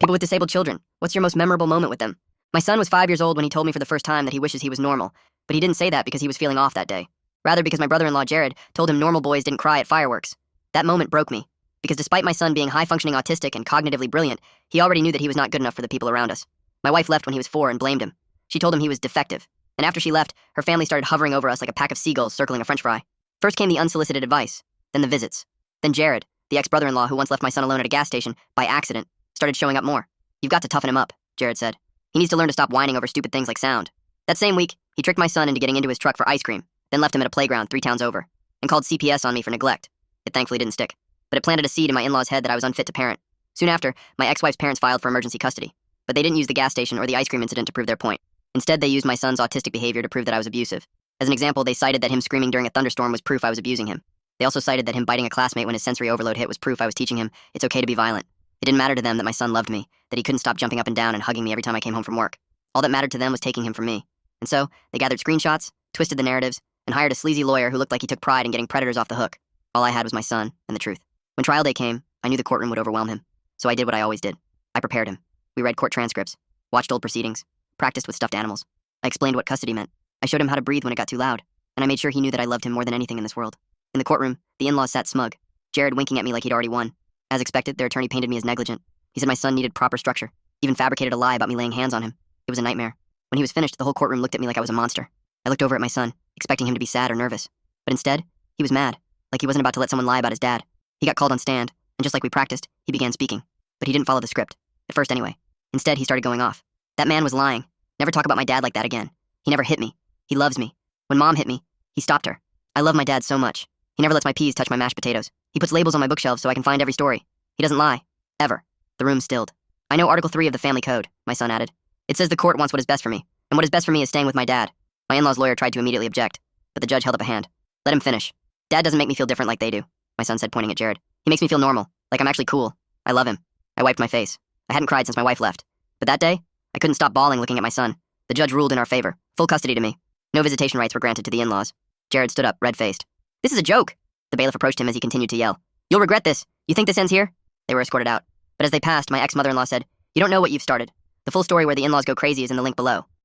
People with disabled children, what's your most memorable moment with them? My son was 5 years old when he told me for the first time that he wishes he was normal, but he didn't say that because he was feeling off that day. Rather, because my brother-in-law Jared told him normal boys didn't cry at fireworks. That moment broke me, because despite my son being high-functioning autistic and cognitively brilliant, he already knew that he was not good enough for the people around us. My wife left when he was 4 and blamed him. She told him he was defective, and after she left, her family started hovering over us like a pack of seagulls circling a french fry. First came the unsolicited advice, then the visits. Then Jared, the ex-brother-in-law who once left my son alone at a gas station, by accident, started showing up more. "You've got to toughen him up," Jared said. "He needs to learn to stop whining over stupid things like sound." That same week, he tricked my son into getting into his truck for ice cream, then left him at a playground 3 towns over, and called CPS on me for neglect. It thankfully didn't stick, but it planted a seed in my in-laws' head that I was unfit to parent. Soon after, my ex-wife's parents filed for emergency custody, but they didn't use the gas station or the ice cream incident to prove their point. Instead, they used my son's autistic behavior to prove that I was abusive. As an example, they cited that him screaming during a thunderstorm was proof I was abusing him. They also cited that him biting a classmate when his sensory overload hit was proof I was teaching him it's okay to be violent. It didn't matter to them that my son loved me, that he couldn't stop jumping up and down and hugging me every time I came home from work. All that mattered to them was taking him from me. And so, they gathered screenshots, twisted the narratives, and hired a sleazy lawyer who looked like he took pride in getting predators off the hook. All I had was my son and the truth. When trial day came, I knew the courtroom would overwhelm him. So I did what I always did. I prepared him. We read court transcripts, watched old proceedings, practiced with stuffed animals. I explained what custody meant. I showed him how to breathe when it got too loud, and I made sure he knew that I loved him more than anything in this world. In the courtroom, the in-laws sat smug, Jared winking at me like he'd already won. As expected, their attorney painted me as negligent. He said my son needed proper structure, even fabricated a lie about me laying hands on him. It was a nightmare. When he was finished, the whole courtroom looked at me like I was a monster. I looked over at my son, expecting him to be sad or nervous. But instead, he was mad, like he wasn't about to let someone lie about his dad. He got called on stand, and just like we practiced, he began speaking. But he didn't follow the script. At first anyway. Instead, he started going off. That man was lying. Never talk about my dad like that again. He never hit me. He loves me. When Mom hit me, he stopped her. I love my dad so much. He never lets my peas touch my mashed potatoes. He puts labels on my bookshelves so I can find every story. He doesn't lie. Ever. The room stilled. "I know Article 3 of the Family Code," my son added. "It says the court wants what is best for me, and what is best for me is staying with my dad." My in-law's lawyer tried to immediately object, but the judge held up a hand. "Let him finish. Dad doesn't make me feel different like they do," my son said, pointing at Jared. "He makes me feel normal, like I'm actually cool. I love him." I wiped my face. I hadn't cried since my wife left. But that day, I couldn't stop bawling looking at my son. The judge ruled in our favor. Full custody to me. No visitation rights were granted to the in-laws. Jared stood up, red-faced. "This is a joke!" The bailiff approached him as he continued to yell. "You'll regret this. You think this ends here?" They were escorted out. But as they passed, my ex-mother-in-law said, "You don't know what you've started. The full story where the in-laws go crazy is in the link below."